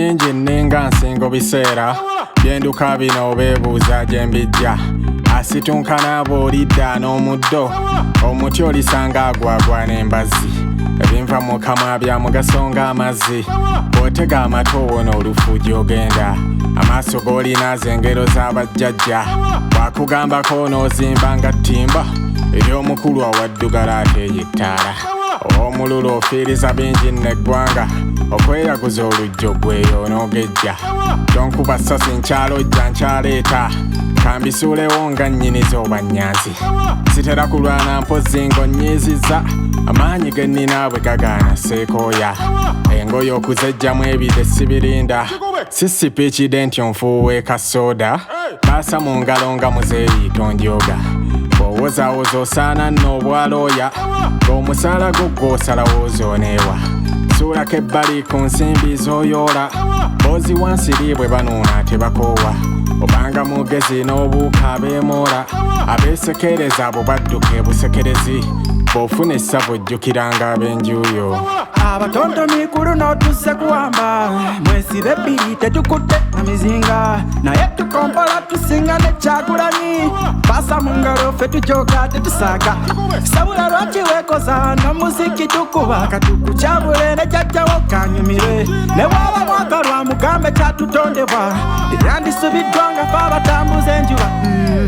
nnyingi nninga nsingo biseera byenduka bino beebuuza gye mbijja asitunkana bw'olidda n'omuddo omuti olisanga agwagwa n'embazzi ebinva mu kamwa bya mugaso ng'amazzi bw'otega amatu owona olufu gy'ogenda amaaso g'olinaazo engero z'abajjajja bw'akugambako n'ozimba nga ttimba ery'omukulu awaddugala ate yettaala omululu ofiiriza bingi n'eggwanga okweyaguza olujjo gweyo n'ogejja tonkuba ssasi nkyalojja nkyaleeta kambisuulewo nga nnyiniza oba nnyanzi sitera kulwana mpozzi ng'onnyiizizza amaanyi ge nnina bwe gagaana seekooya engoye okuzejjamu ebide sibirinda sisipiikidde nti onfuuweeka sooda baasa mu ngalo nga muzeeyi tondyoga bw'owozaawoza osaana nno obwalooya ng'omusaala gwo gw'osalawo ozooneewa suulako ebbali ku nsimbi z'oyoola boozi wansiri bwe banuuna tebakoowa obanga mugezi n'obuuka abeemoola abeesekereza abo badduka ebusekerezi bw'ofuna essava ojjukiranga ab'enjuuyo abatonto mikulu n'otusse kuwamba mwesibe ebbiri tetukutte na mizinga naye tukompola tusinga ne Kyagulanyi pasa mu ngalo ffe tujoga tetusaaga sabula lwaki weekoza n'omuziki tukuba katuku kyabule ne jjajjawo kanyumire ne bw'aba mwaka lwa mugambe kyatutondebwa eryandisubiddwa nga fe abatambuza enjuba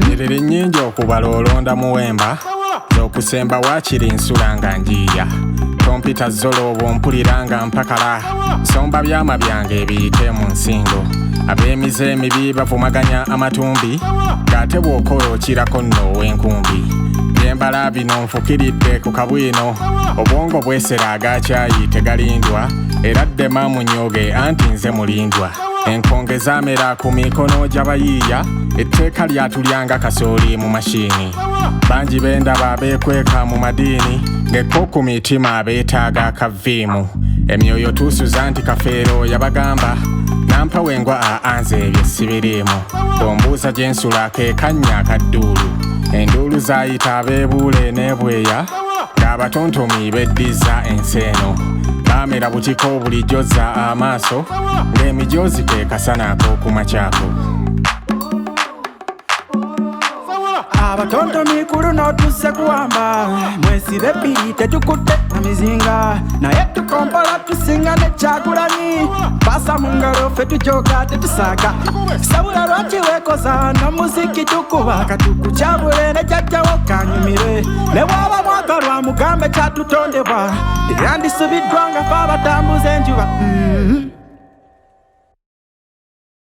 nyiriri nnyingi okubala olonda muwemba z'okusemba waakiri nsula nga njiiya kompita zolooba ompulira nga mpakala nsomba byama byange ebiyite mu nsingo ab'emize emibi bavumaganya amatumbi ng'ate bw'okola okirako nno ow'enkumbi byembala bino nfukiridde ku kabwino obwongo bwesera agakyayi tegalindwa era ddema munyooge anti nze mulindwa enkonge zaamera ku mikono gy'abayiiya etteeka lyatulyanga kasooli mu mashini bangi b'endaba abeekweka mu madiini ng'ekko ku mitima abeetaaga akaviimu emyoyo tuusuza nti kafeero yabagamba nampa wengwa aanze ebyo sibiriimu bw'ombuuza gye nsula ke kannya akadduulu enduulu zaayita abeebuule n'ebweya ng'abatontomi beddiza ensi eno baamera butiko bulijjo zza amaaso ng'emijoozi ke kasana ak'okumakyako abatonto mikulu n'otusse kuwamba mwesibe ebbiri tetukutte na mizinga naye tukompola tusinga ne Kyagulanyi pasa mu ngalo ffe tujoga tetusaaga sabula lwaki weekoza n'omuziki tukuba katuku kyabule ne jjajjawo kanyumire ne bw'aba mwaka lwa mugambe kyatutondebwa eryandisubiddwa nga fe abatambuza enjuba